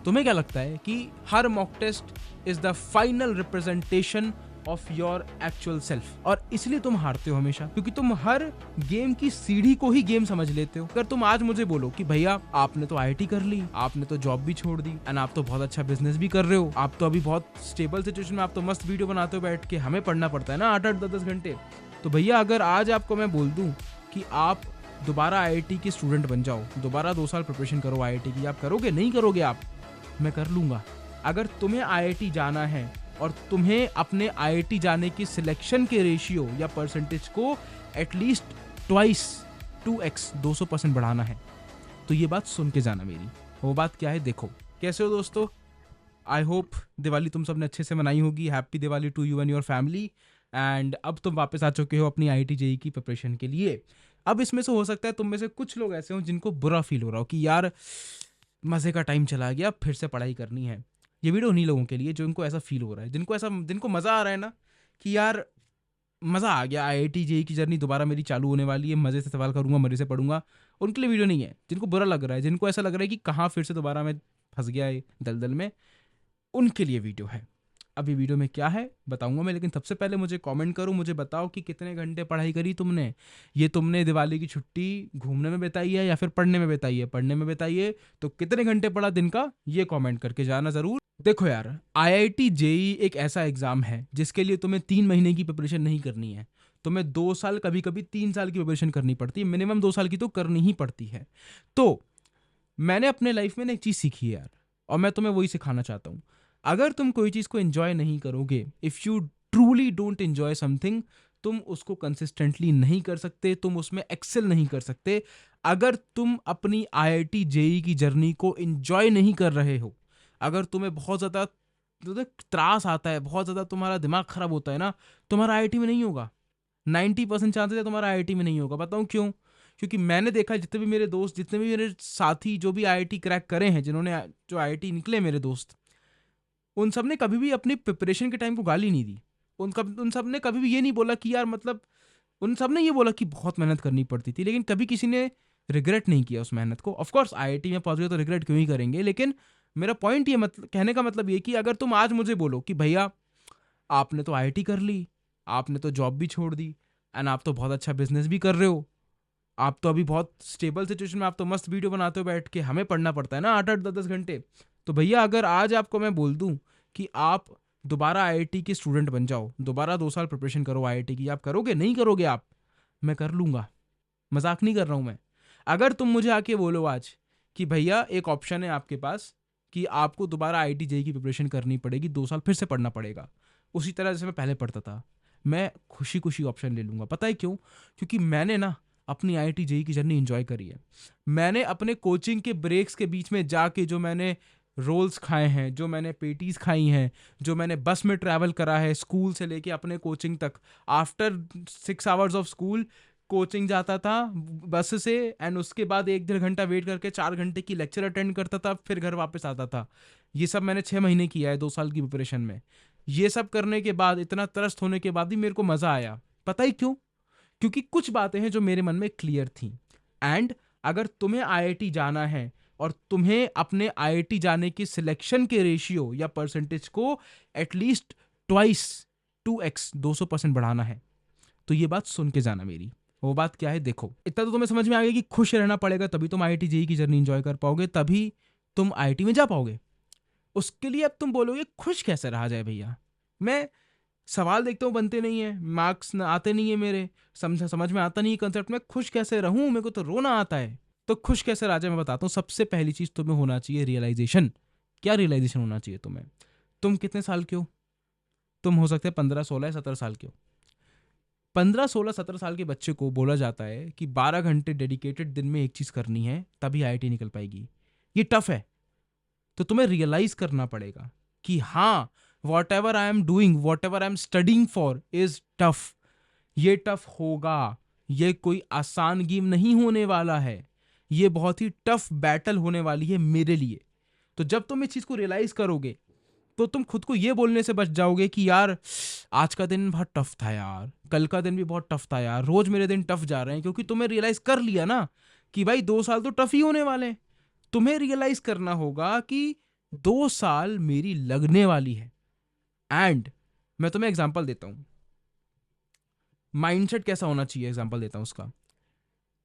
तुम्हें क्या लगता है कि हर mock test is the final representation of your actual self, और इसलिए तुम हारते हो हमेशा, क्योंकि तुम हर गेम की सीढ़ी को ही गेम समझ लेते हो। अगर तुम आज मुझे बोलो कि भैया आपने तो आईआईटी कर ली, आपने तो जॉब भी छोड़ दी, एंड आप तो बहुत अच्छा बिजनेस भी कर रहे हो, आप तो अभी बहुत स्टेबल सिचुएशन में, आप तो मस्त वीडियो बनाते हो बैठ के, हमें पढ़ना पड़ता है ना 8-8 10-10 घंटे। तो भैया अगर आज आपको मैं बोल दूं कि आप दोबारा आईआईटी के स्टूडेंट बन जाओ, दोबारा 2 साल प्रिपरेशन करो आईआईटी की, आप करोगे? नहीं करोगे आप? मैं कर लूंगा। अगर तुम्हें आईआईटी जाना है और तुम्हें अपने आईआईटी जाने की सिलेक्शन के रेशियो या परसेंटेज को एटलीस्ट ट्वाइस 2x 200% बढ़ाना है, तो ये बात सुन के जाना मेरी। वो बात क्या है देखो। कैसे हो दोस्तों? आई होप दिवाली तुम सबने अच्छे से मनाई होगी। Happy Diwali to you and your family. And अब तुम वापस आ चुके हो अपनी आईआईटी जेईई की प्रिपरेशन के लिए। अब इसमें से हो सकता है तुम में से कुछ लोग ऐसे हो जिनको बुरा फील हो रहा हो कि यार मज़े का टाइम चला गया, फिर से पढ़ाई करनी है। ये वीडियो उन्हीं लोगों के लिए जो इनको ऐसा फील हो रहा है, जिनको मज़ा आ रहा है ना कि यार मज़ा आ गया, आईआईटी जेईई की जर्नी दोबारा मेरी चालू होने वाली है, मज़े से सवाल करूंगा, मज़े से पढ़ूंगा। उनके लिए वीडियो नहीं है। जिनको बुरा लग रहा है, जिनको ऐसा लग रहा है कि कहाँ फिर से दोबारा मैं फंस गया है दलदल में, उनके लिए वीडियो है। अभी वीडियो में क्या है बताऊंगा मैं, लेकिन सबसे पहले मुझे कमेंट करो, मुझे बताओ कि कितने घंटे पढ़ाई करी तुमने। ये तुमने दिवाली की छुट्टी घूमने में बिताई है या फिर पढ़ने में बिताई है? पढ़ने में बिताई है तो कितने घंटे पढ़ा दिन का, ये कमेंट करके जाना ज़रूर। देखो यार, आईआईटी जेईई एक ऐसा एग्ज़ाम है जिसके लिए तुम्हें 3 महीने की प्रिपरेशन नहीं करनी है। तुम्हें 2 साल, कभी कभी 3 साल की प्रिपरेशन करनी पड़ती है। मिनिमम 2 साल की तो करनी ही पड़ती है। तो मैंने अपने लाइफ में ना एक चीज़ सीखी है यार, और मैं तुम्हें वही सिखाना चाहता हूँ। अगर तुम कोई चीज़ को एंजॉय नहीं करोगे, if you truly don't enjoy something, तुम उसको कंसिस्टेंटली नहीं कर सकते, तुम उसमें एक्सेल नहीं कर सकते। अगर तुम अपनी आईआईटी जेईई की जर्नी को एंजॉय नहीं कर रहे हो, अगर तुम्हें बहुत ज़्यादा त्रास आता है, बहुत ज़्यादा तुम्हारा दिमाग खराब होता है ना, तुम्हारा आईआईटी में नहीं होगा। 90% चांसेस है तुम्हारा आईआईटी में नहीं होगा। बताऊँ क्यों? क्योंकि मैंने देखा जितने भी मेरे दोस्त, जितने भी मेरे साथी जो भी आईआईटी क्रैक करे हैं, जो आईआईटी निकले मेरे दोस्त, उन सब ने कभी भी अपनी प्रिपरेशन के टाइम को गाली नहीं दी। उन सब ने कभी भी ये नहीं बोला कि यार मतलब, उन सब ने ये बोला कि बहुत मेहनत करनी पड़ती थी, लेकिन कभी किसी ने रिग्रेट नहीं किया उस मेहनत को। ऑफकोर्स आईआईटी में पहुंच गए तो रिग्रेट क्यों ही करेंगे, लेकिन मेरा पॉइंट ये कहने का मतलब ये कि अगर तुम आज मुझे बोलो कि भैया आपने तो आईआईटी कर ली, आपने तो जॉब भी छोड़ दी, एंड आप तो बहुत अच्छा बिजनेस भी कर रहे हो, आप तो अभी बहुत स्टेबल सिचुएशन में, आप तो मस्त वीडियो बनाते हो बैठ के, हमें पढ़ना पड़ता है ना 8-8 10-10 घंटे। तो भैया अगर आज आपको मैं बोल दूं कि आप दोबारा आईआईटी के स्टूडेंट बन जाओ, दोबारा 2 साल प्रिपरेशन करो आईआईटी की, आप करोगे? नहीं करोगे आप? मैं कर लूंगा। मजाक नहीं कर रहा हूं मैं। अगर तुम मुझे आके बोलो आज कि भैया एक ऑप्शन है आपके पास कि आपको दोबारा आईआईटी जेईई की प्रिपरेशन करनी पड़ेगी, 2 साल फिर से पढ़ना पड़ेगा उसी तरह जैसे मैं पहले पढ़ता था, मैं खुशी खुशी ऑप्शन ले लूंगा। पता है क्यों? क्योंकि मैंने ना अपनी आईआईटी जेईई की जर्नी एंजॉय करी है। मैंने अपने कोचिंग के ब्रेक्स के बीच में जाके जो मैंने रोल्स खाए हैं, जो मैंने पेटीज खाई हैं, जो मैंने बस में ट्रैवल करा है स्कूल से लेके अपने कोचिंग तक, after 6 hours of school coaching जाता था बस से, एंड उसके बाद 1-1.5 घंटा वेट करके 4 घंटे की लेक्चर अटेंड करता था, फिर घर वापस आता था। ये सब मैंने 6 महीने किया है 2 साल की प्रिपरेशन में। ये सब करने के बाद, इतना त्रस्त होने के बाद भी मेरे को मज़ा आया। पता ही क्यों? क्योंकि कुछ बातें हैं जो मेरे मन में क्लियर थी। एंड अगर तुम्हें आईआईटी जाना है और तुम्हें अपने आईआईटी जाने की सिलेक्शन के रेशियो या परसेंटेज को एटलीस्ट ट्वाइस 2x 200% बढ़ाना है, तो ये बात सुन के जाना मेरी। वो बात क्या है देखो। इतना तो तुम्हें समझ में आ गया कि खुश रहना पड़ेगा, तभी तुम आईआईटी जेईई की जर्नी एंजॉय कर पाओगे, तभी तुम आईआईटी में जा पाओगे। उसके लिए अब तुम बोलोगे खुश कैसे रहा जाए भैया? मैं सवाल देखता हूँ बनते नहीं है, मार्क्स आते नहीं है मेरे, समझ में आता नहीं कंसेप्ट में, खुश कैसे रहूं? मेरे को तो रोना आता है। तो खुश कैसे रहा जाए मैं बताता हूँ। सबसे पहली चीज तुम्हें होना चाहिए रियलाइजेशन। क्या रियलाइजेशन होना चाहिए तुम्हें? तुम कितने साल के हो? तुम हो सकते हैं 15, 16, 17 साल के हो। 15, 16, 17 साल के बच्चे को बोला जाता है कि 12 घंटे डेडिकेटेड दिन में एक चीज करनी है, तभी आईआईटी निकल पाएगी। ये टफ है। तो तुम्हें रियलाइज करना पड़ेगा कि हाँ, what ever I am doing, what ever I am studying for is tough. ये टफ होगा, ये कोई आसान गेम नहीं होने वाला है, ये बहुत ही टफ बैटल होने वाली है मेरे लिए। तो जब तुम इस चीज को रियलाइज करोगे तो तुम खुद को ये बोलने से बच जाओगे कि यार आज का दिन बहुत टफ था यार, कल का दिन भी बहुत टफ था यार, रोज मेरे दिन टफ जा रहे हैं। क्योंकि तुम्हें रियलाइज कर लिया ना कि भाई 2 साल तो टफ ही होने वाले हैं। तुम्हें रियलाइज करना होगा कि 2 साल मेरी लगने वाली है। एंड मैं तुम्हें एग्जांपल देता हूँ, माइंडसेट कैसा होना चाहिए, एग्जांपल देता हूँ उसका।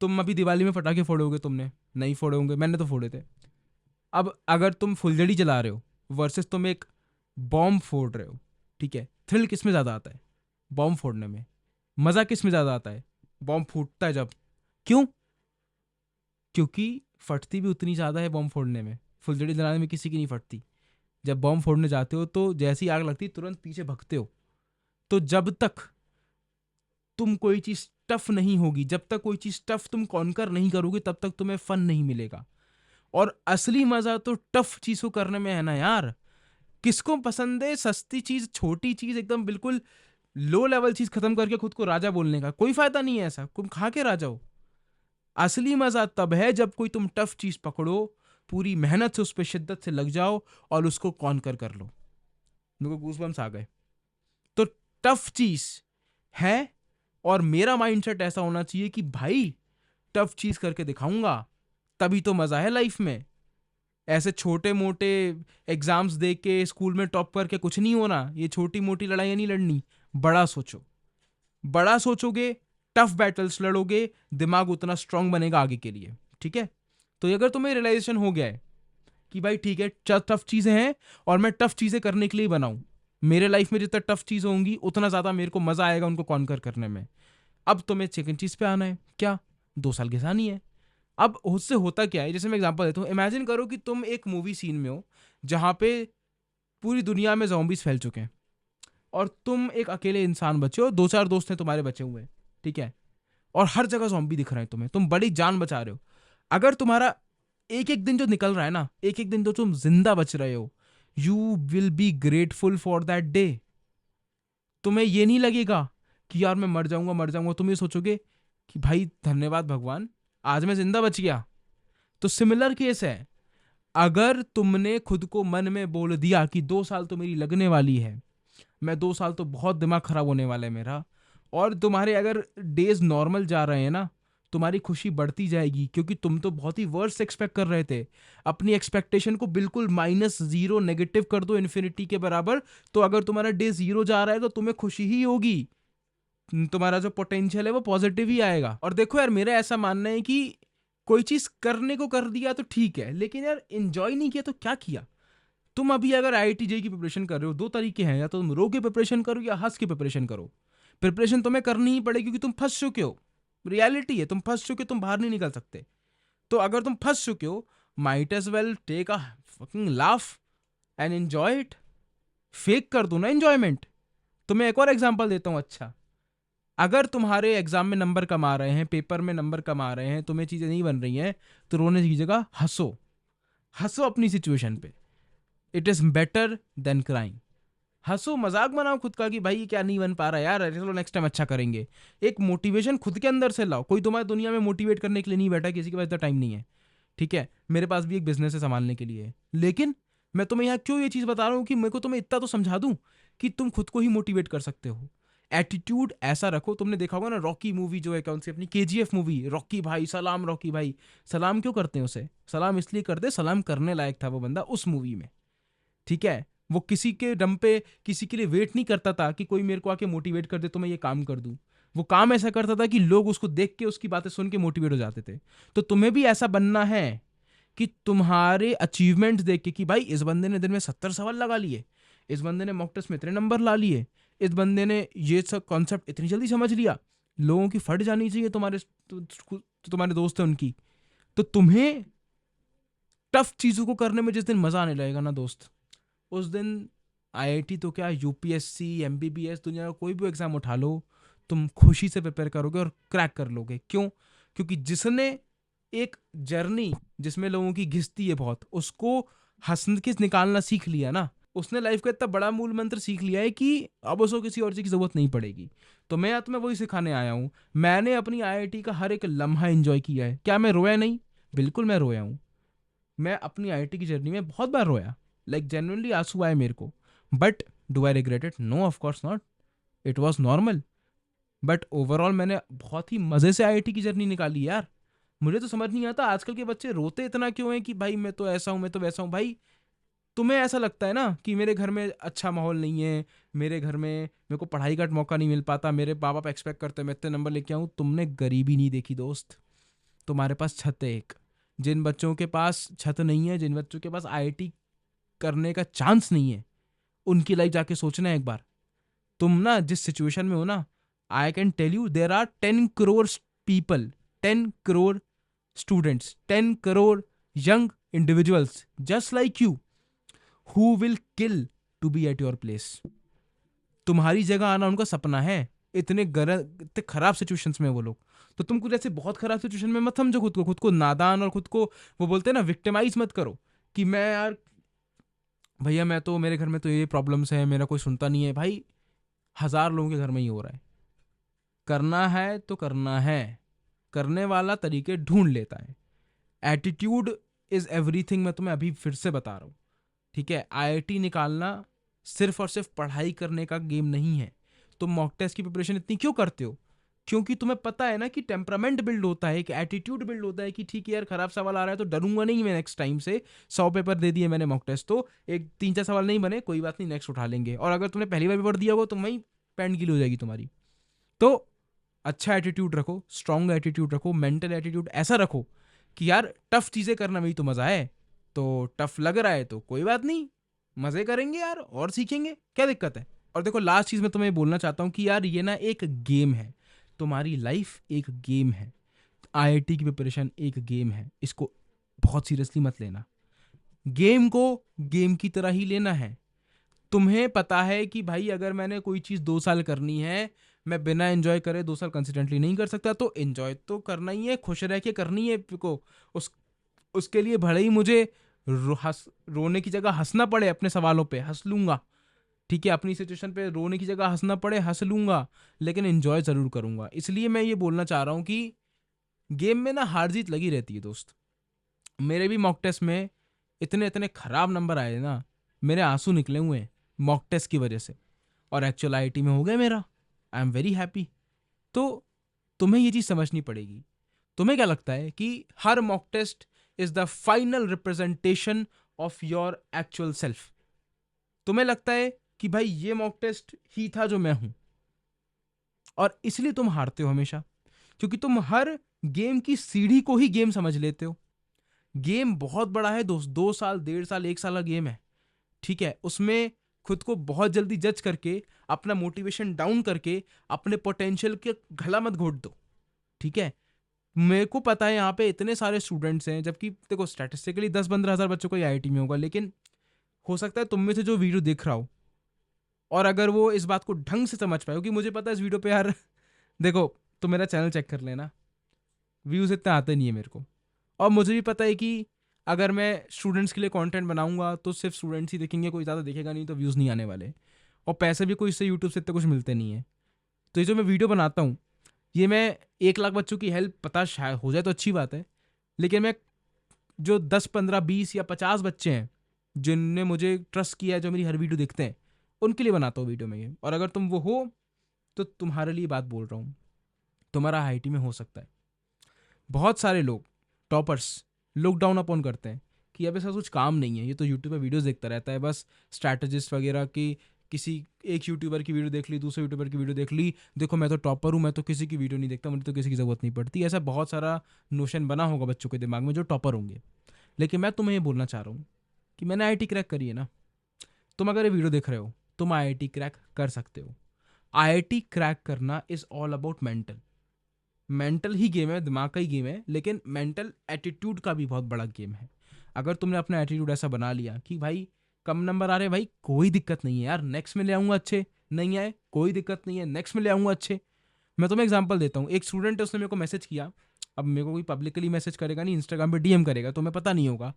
तुम अभी दिवाली में पटाखे फोड़ोगे, तुमने नहीं फोड़े होंगे, मैंने तो फोड़े थे। अब अगर तुम फुलझड़ी जला रहे हो वर्सेस तुम एक बॉम्ब फोड़ रहे हो, ठीक है, थ्रिल किस में ज़्यादा आता है? बॉम्ब फोड़ने में। मज़ा किस में ज़्यादा आता है? बॉम्ब फूटता है जब। क्यों? क्योंकि फटती भी उतनी ज़्यादा है बॉम्ब फोड़ने में, फुलझड़ी जलाने में किसी की नहीं फटती। जब बॉम्ब फोड़ने जाते हो तो जैसी आग लगती है तुरंत पीछे भगते हो। तो जब तक तुम कोई चीज़ टफ नहीं होगी, जब तक कोई चीज़ टफ तुम कॉन्कर नहीं करोगे, तब तक तुम्हें फन नहीं मिलेगा। और असली मज़ा तो टफ चीज़ को करने में है ना यार। किसको पसंद है सस्ती चीज़, छोटी चीज़, एकदम बिल्कुल लो लेवल चीज़ खत्म करके खुद को राजा बोलने का? कोई फायदा नहीं है ऐसा, तुम खा के राजा हो। असली मजा तब है जब कोई तुम टफ चीज पकड़ो, पूरी मेहनत से उस पर शिद्दत से लग जाओ और उसको कॉन्कर कर लो। मेरे को गूज़बम्स आ गए। तो टफ चीज है, और मेरा माइंडसेट ऐसा होना चाहिए कि भाई टफ चीज करके दिखाऊंगा, तभी तो मजा है लाइफ में। ऐसे छोटे मोटे एग्जाम्स दे के स्कूल में टॉप करके कुछ नहीं होना। ये छोटी मोटी लड़ाइयां नहीं लड़नी, बड़ा सोचो। बड़ा सोचोगे, टफ बैटल्स लड़ोगे, दिमाग उतना स्ट्रांग बनेगा आगे के लिए। ठीक है, तो अगर तुम्हें रियलाइजेशन हो गया है कि भाई ठीक है टफ चीजें हैं और मैं टफ चीजें करने के लिए बनाऊं, मेरे लाइफ में जितना टफ चीज होंगी उतना ज्यादा मेरे को मजा आएगा उनको कॉन्कर करने में। अब तुम्हें सेकंड चीज पे आना है, क्या? 2 साल किसानी है। अब उससे होता क्या है, जैसे मैं एग्जांपल देता हूँ, इमेजिन करो कि तुम एक मूवी सीन में हो जहां पे पूरी दुनिया में zombies फैल चुके हैं और तुम एक अकेले इंसान बचे हो, 2-4 दोस्त हैं तुम्हारे बचे हुए हैं, ठीक है, और हर जगह ज़ॉम्बी दिख रहे हैं तुम्हें, तुम बड़ी जान बचा रहे हो। अगर तुम्हारा एक एक दिन जो निकल रहा है ना, एक एक दिन जो तुम जिंदा बच रहे हो, you will be grateful for that day. तुम्हें ये नहीं लगेगा कि यार मैं मर जाऊंगा, तुम ये सोचोगे कि भाई धन्यवाद भगवान, आज मैं जिंदा बच गया। तो सिमिलर केस है, अगर तुमने खुद को मन में बोल दिया कि 2 साल तो मेरी लगने वाली है, मैं 2 साल तो बहुत दिमाग खराब होने वाला है मेरा, और तुम्हारे अगर डेज नॉर्मल जा रहे हैं ना, तुम्हारी खुशी बढ़ती जाएगी, क्योंकि तुम तो बहुत ही वर्स्ट एक्सपेक्ट कर रहे थे। अपनी एक्सपेक्टेशन को बिल्कुल -0 नेगेटिव कर दो इन्फिनिटी के बराबर, तो अगर तुम्हारा डे 0 जा रहा है तो तुम्हें खुशी ही होगी। तुम्हारा जो पोटेंशियल है वो पॉजिटिव ही आएगा। और देखो यार, मेरा ऐसा मानना है कि कोई चीज करने को कर दिया तो ठीक है, लेकिन यार एंजॉय नहीं किया तो क्या किया? तुम अभी अगर IIT JEE की प्रिपरेशन कर रहे हो, 2 तरीके हैं, या तो तुम रो के प्रिपरेशन करो या हंस के प्रिपरेशन करो। प्रिपरेशन तुम्हें करनी ही पड़ेगी क्योंकि तुम फंस चुके हो। रियलिटी है, तुम फंस चुके हो, तुम बाहर नहीं निकल सकते। तो अगर तुम फंस चुके हो, might as well take a fucking laugh and enjoy it. Fake कर दो ना एंजॉयमेंट। तुम्हें एक और एग्जांपल देता हूं। अच्छा, अगर तुम्हारे एग्जाम में नंबर कम आ रहे हैं, पेपर में नंबर कम आ रहे हैं, तुम्हें चीजें नहीं बन रही हैं, तो रोने की जगह हंसो। हंसो अपनी सिचुएशन पे। It is better than crying. हंसो, मजाक बनाओ खुद का कि भाई ये क्या नहीं बन पा रहा यार, चलो नेक्स्ट टाइम अच्छा करेंगे। एक मोटिवेशन खुद के अंदर से लाओ। कोई तुम्हारी दुनिया में मोटिवेट करने के लिए नहीं बैठा, किसी के पास इतना टाइम नहीं है। ठीक है, मेरे पास भी एक बिजनेस है संभालने के लिए, लेकिन मैं तुम्हें यहाँ क्यों ये चीज बता रहा हूँ कि मेरे को तुम्हें इतना तो समझा दूं कि तुम खुद को ही मोटिवेट कर सकते हो। एटीट्यूड ऐसा रखो। तुमने देखा होगा ना, रॉकी मूवी जो है, कौन सी अपनी KGF मूवी, रॉकी भाई सलाम, रॉकी भाई सलाम। क्यों करते हैं उसे सलाम? इसलिए करते, सलाम करने लायक था वो बंदा उस मूवी में। ठीक है, वो किसी के दम पे किसी के लिए वेट नहीं करता था कि कोई मेरे को आके मोटिवेट कर दे तो मैं ये काम कर दूं। वो काम ऐसा करता था कि लोग उसको देख के, उसकी बातें सुन के मोटिवेट हो जाते थे। तो तुम्हें भी ऐसा बनना है कि तुम्हारे अचीवमेंट्स देख के कि भाई इस बंदे ने दिन में 70 सवाल लगा लिए, इस बंदे ने मॉक टेस्ट में इतने नंबर ला लिए, इस बंदे ने ये सब कॉन्सेप्ट इतनी जल्दी समझ लिया। लोगों की फट जानी चाहिए तुम्हारे तुम्हारे दोस्त हैं उनकी। तो तुम्हें टफ चीजों को करने में जिस दिन मजा आने लगेगा ना दोस्त, उस दिन IIT तो क्या, UPSC, MBBS, दुनिया का कोई भी एग्जाम उठा लो, तुम खुशी से प्रिपेयर करोगे और क्रैक कर लोगे। क्यों? क्योंकि जिसने एक जर्नी जिसमें लोगों की घिसती है बहुत, उसको हंस के निकालना सीख लिया ना, उसने लाइफ का इतना बड़ा मूल मंत्र सीख लिया है कि अब उसको किसी और चीज़ की जरूरत नहीं पड़ेगी। तो मैं या तो मैं वही सिखाने आया हूँ। मैंने अपनी IIT का हर एक लम्हा एंजॉय किया है। क्या मैं रोया नहीं? बिल्कुल मैं रोया हूँ। मैं अपनी IIT की जर्नी में बहुत बार रोया, लाइक जेन्युइनली आंसू आए मेरे को। But do I regret it? No, of course not. It was normal. But overall मैंने बहुत ही मजे से IIT की जर्नी निकाली यार। मुझे तो समझ नहीं आता आजकल के बच्चे रोते इतना क्यों हैं कि भाई मैं तो ऐसा हूं, मैं तो वैसा हूं। भाई तुम्हें ऐसा लगता है ना कि मेरे घर में अच्छा माहौल नहीं है, मेरे घर में मेरे को पढ़ाई का मौका नहीं मिल पाता, मेरे माँ बाप एक्सपेक्ट करते हैं मैं इतने नंबर लेके आऊँ। तुमने गरीबी नहीं देखी दोस्त। तुम्हारे पास छत है एक। जिन बच्चों के पास छत नहीं है, जिन बच्चों के पास आईआईटी करने का चांस नहीं है, उनकी लाइफ जाके सोचना है एक बार। तुम ना जिस सिचुएशन में हो ना, I can tell you there are 10 crore people, 10 crore students, 10 crore young individuals just like you who will kill to be at your place। तुम्हारी जगह आना उनका सपना है। इतने खराब सिचुएशंस में वो लोग। तो तुम कुछ ऐसे बहुत खराब सिचुएशन में मत समझो खुद को नादान, और खुद को वो बोलते हैं ना विक्टिमाइज मत करो कि मैं यार भैया मैं तो, मेरे घर में तो ये प्रॉब्लम्स है, मेरा कोई सुनता नहीं है। भाई 1000 लोगों के घर में ही हो रहा है। करना है तो करना है, करने वाला तरीके ढूंढ लेता है। एटीट्यूड इज एवरीथिंग, मैं तुम्हें अभी फिर से बता रहा हूँ, ठीक है। आईआईटी निकालना सिर्फ और सिर्फ पढ़ाई करने का गेम नहीं है। तुम मॉक टेस्ट की प्रिपरेशन इतनी क्यों करते हो? क्योंकि तुम्हें पता है ना कि टेम्परामेंट बिल्ड होता है, एक एटीट्यूड बिल्ड होता है कि ठीक है यार खराब सवाल आ रहा है तो डरूंगा नहीं मैं नेक्स्ट टाइम से। 100 पेपर दे दिए मैंने मॉक टेस्ट, तो एक 3-4 सवाल नहीं बने, कोई बात नहीं, नेक्स्ट उठा लेंगे। और अगर तुमने पहली बार पेपर दिया हो तो वहीं पैंट गीली हो जाएगी तुम्हारी। तो अच्छा एटीट्यूड रखो, स्ट्रांग एटीट्यूड रखो, मेंटल एटीट्यूड ऐसा रखो कि यार टफ चीज़ें करना में ही तो मज़ा है। तो टफ लग रहा है तो कोई बात नहीं, मज़े करेंगे यार और सीखेंगे, क्या दिक्कत है। और देखो लास्ट चीज़ मैं तुम्हें बोलना चाहता हूँ कि यार ये ना एक गेम है, तुम्हारी लाइफ एक गेम है, आईआईटी की प्रिपरेशन एक गेम है। इसको बहुत सीरियसली मत लेना, गेम को गेम की तरह ही लेना है। तुम्हें पता है कि भाई अगर मैंने कोई चीज़ 2 साल करनी है, मैं बिना एंजॉय करे 2 साल कंसिस्टेंटली नहीं कर सकता, तो एंजॉय तो करना ही है, खुश रह के करनी है को। उसके लिए भले ही मुझे रोने की जगह हंसना पड़े, अपने सवालों पे हंस लूंगा, ठीक है, अपनी सिचुएशन पे रोने की जगह हंसना पड़े हंस लूंगा, लेकिन एंजॉय ज़रूर करूंगा। इसलिए मैं ये बोलना चाह रहा हूँ कि गेम में ना हार जीत लगी रहती है दोस्त। मेरे भी मॉक टेस्ट में इतने इतने खराब नंबर आए ना, मेरे आंसू निकले हुए हैं मॉक टेस्ट की वजह से, और एक्चुअल आईआईटी में हो गया मेरा। I am very happy. तो तुम्हें ये चीज़ समझनी पड़ेगी। तुम्हें क्या लगता है कि हर mock test is the final representation of your actual self? तुम्हें लगता है कि भाई ये मॉक टेस्ट ही था जो मैं हूं, और इसलिए तुम हारते हो हमेशा, क्योंकि तुम हर गेम की सीढ़ी को ही गेम समझ लेते हो। गेम बहुत बड़ा है दोस्त, 2 साल 1.5 साल 1 साल का गेम है, ठीक है। उसमें खुद को बहुत जल्दी जज करके, अपना मोटिवेशन डाउन करके, अपने पोटेंशियल के गला मत घोट दो, ठीक है। मेरे को पता है यहाँ पे इतने सारे स्टूडेंट्स हैं, जबकि देखो स्टैटिस्टिकली 10-15 हज़ार बच्चों को आईआईटी में होगा, लेकिन हो सकता है तुम में से जो वीडियो देख रहा हो, और अगर वो इस बात को ढंग से समझ पाए, क्योंकि मुझे पता है इस वीडियो पे यार देखो, तो मेरा चैनल चेक कर लेना, व्यूज़ इतने आते नहीं है मेरे को। और मुझे भी पता है कि अगर मैं स्टूडेंट्स के लिए कंटेंट बनाऊंगा तो सिर्फ स्टूडेंट्स ही देखेंगे, कोई ज़्यादा देखेगा नहीं, तो व्यूज़ नहीं आने वाले, और पैसे भी कोई इससे यूट्यूब से इतने कुछ मिलते नहीं है। तो ये जो मैं वीडियो बनाता हूँ, ये मैं 1 लाख बच्चों की हेल्प, पता शायद हो जाए तो अच्छी बात है, लेकिन मैं जो 10, 15, 20 या 50 बच्चे हैं जिनने मुझे ट्रस्ट किया है, जो मेरी हर वीडियो देखते हैं, उनके लिए बनाता हूँ वीडियो में ये। और अगर तुम वो हो तो तुम्हारे लिए बात बोल रहा हूँ, तुम्हारा आईआईटी में हो सकता है। बहुत सारे लोग टॉपर्स लुक डाउन अपॉन करते हैं कि अब ऐसा कुछ काम नहीं है, ये तो यूट्यूब पे वीडियोस देखता रहता है, बस स्ट्रैटेजिस्ट वगैरह की, किसी एक यूट्यूबर की वीडियो देख ली, दूसरे यूट्यूबर की वीडियो देख ली, देखो मैं तो टॉपर हूँ, मैं तो किसी की वीडियो नहीं देखता, मुझे तो किसी की ज़रूरत नहीं पड़ती। ऐसा बहुत सारा नोशन बना होगा बच्चों के दिमाग में जो टॉपर होंगे। लेकिन मैं तुम्हें ये बोलना चाह रहा हूँ कि मैंने आईआईटी क्रैक करी है ना। तुम अगर ये वीडियो देख रहे हो, तुम आईआईटी क्रैक कर सकते हो। आईआईटी क्रैक करना is all about mental he game है, दिमाग का ही गेम है, लेकिन मेंटल एटीट्यूड का भी बहुत बड़ा गेम है। अगर तुमने अपना एटीट्यूड ऐसा बना लिया कि भाई कम नंबर आ रहे, भाई कोई दिक्कत नहीं है यार, नेक्स्ट में ले आऊँगा अच्छे, नहीं आए कोई दिक्कत नहीं है, नेक्स्ट में ले आऊँगा अच्छे। मैं तुम्हें एग्जांपल देता हूँ, एक स्टूडेंट है, उसने मेरे को मैसेज किया। अब मेरे को कोई पब्लिकली मैसेज करेगा नहीं, इंस्टाग्राम पे डीएम करेगा, तो मैं पता नहीं होगा।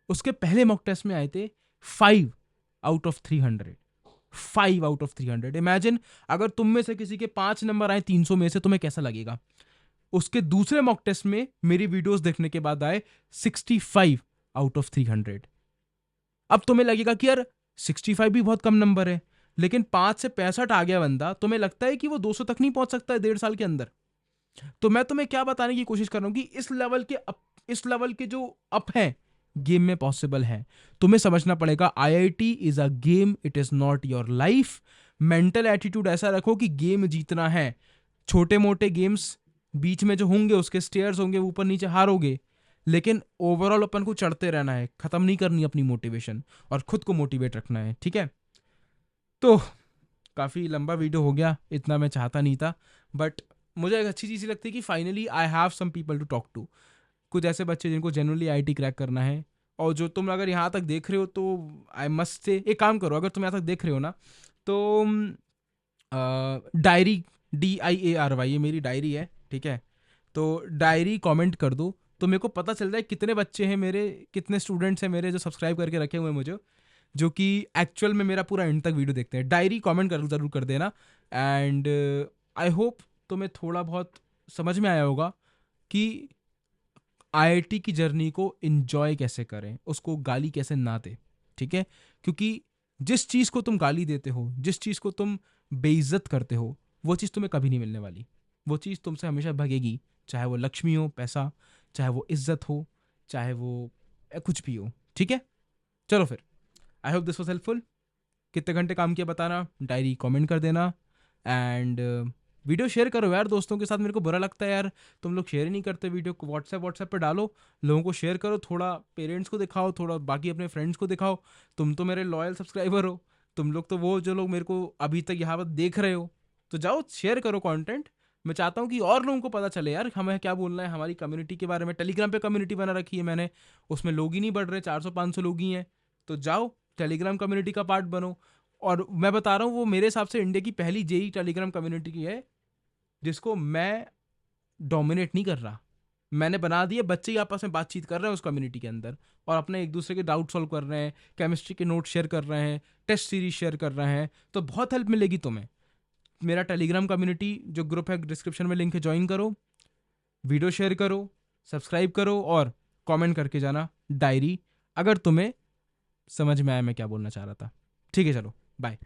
उसके पहले मॉक टेस्ट में आए थे 5 out of 300, 5 out of 300। Imagine अगर तुम में से किसी के 5 नंबर आए 300 में से, तुम्हें कैसा लगेगा। उसके दूसरे मॉक टेस्ट में मेरी वीडियोस देखने के बाद आए 65 आउट ऑफ 300। अब तुम्हें लगेगा कि यार 65 भी बहुत कम नंबर है, लेकिन 5 से 65 आ गया बंदा, तुम्हें लगता है कि वो 200 तक नहीं पहुंच सकता है 1.5 साल के अंदर। तो मैं तुम्हें क्या बताने की कोशिश कर रहा हूं कि इस लेवल के जो अप हैं, गेम में पॉसिबल है। तुम्हें समझना पड़ेगा IIT is a game, it is not your life. Mental attitude ऐसा रखो कि गेम जीतना है। छोटे मोटे गेम्स बीच में जो होंगे उसके स्टेयर्स होंगे, ऊपर नीचे हारोगे, लेकिन ओवरऑल अपन को चढ़ते रहना है, खत्म नहीं करनी अपनी मोटिवेशन और खुद को मोटिवेट रखना है, ठीक है। तो काफ़ी लंबा वीडियो हो गया, इतना मैं चाहता नहीं था, बट मुझे एक अच्छी चीज़ लगती है कि finally I have some people to talk to. कुछ ऐसे बच्चे जिनको जनरली IIT क्रैक करना है, और जो तुम अगर यहाँ तक देख रहे हो तो आई मस्ट से एक काम करो, अगर तुम यहाँ तक देख रहे हो ना तो डायरी DIARY ये मेरी डायरी है, ठीक है। तो डायरी कमेंट कर दो तो मेरे को पता चल जाए कितने बच्चे हैं मेरे, कितने स्टूडेंट्स हैं मेरे जो सब्सक्राइब करके रखे हुए हैं मुझे, जो कि एक्चुअल में मेरा पूरा एंड तक वीडियो देखते हैं। डायरी कमेंट ज़रूर कर देना। एंड आई होप तुम्हें थोड़ा बहुत समझ में आया होगा कि IIT की जर्नी को इन्जॉय कैसे करें, उसको गाली कैसे ना दे, ठीक है। क्योंकि जिस चीज़ को तुम गाली देते हो, जिस चीज़ को तुम बेइज्जत करते हो, वो चीज़ तुम्हें कभी नहीं मिलने वाली। वो चीज़ तुमसे हमेशा भगेगी, चाहे वो लक्ष्मी हो, पैसा, चाहे वो इज्जत हो, चाहे वो कुछ भी हो, ठीक है। चलो फिर, I hope this was helpful. कितने घंटे काम किया बताना, डायरी कमेंट कर देना। एंड वीडियो शेयर करो यार दोस्तों के साथ। मेरे को बुरा लगता है यार, तुम लोग शेयर ही नहीं करते वीडियो को। व्हाट्सएप पे डालो, लोगों को शेयर करो, थोड़ा पेरेंट्स को दिखाओ, थोड़ा बाकी अपने फ्रेंड्स को दिखाओ। तुम तो मेरे लॉयल सब्सक्राइबर हो, तुम लोग तो वो जो लोग मेरे को अभी तक यहाँ पर देख रहे हो, तो जाओ शेयर करो कंटेंट। मैं चाहता हूँ कि और लोगों को पता चले यार हमें क्या बोलना है, हमारी कम्युनिटी के बारे में। टेलीग्राम पे कम्युनिटी बना रखी है मैंने, उसमें लोग ही नहीं बढ़ रहे, 400-500 लोग ही हैं। तो जाओ टेलीग्राम कम्युनिटी का पार्ट बनो। और मैं बता रहा हूँ, वो मेरे हिसाब से इंडिया की पहली जेई टेलीग्राम कम्युनिटी की है जिसको मैं डोमिनेट नहीं कर रहा। मैंने बना दिया, बच्चे ही आपस में बातचीत कर रहे हैं उस कम्युनिटी के अंदर, और अपने एक दूसरे के डाउट सॉल्व कर रहे हैं, केमिस्ट्री के नोट शेयर कर रहे हैं, टेस्ट सीरीज शेयर कर रहे हैं। तो बहुत हेल्प मिलेगी तुम्हें। मेरा टेलीग्राम कम्युनिटी जो ग्रुप है, डिस्क्रिप्शन में लिंक है, ज्वाइन करो, वीडियो शेयर करो, सब्सक्राइब करो और कमेंट करके जाना डायरी, अगर तुम्हें समझ में आया मैं क्या बोलना चाह रहा था। ठीक है, चलो बाय।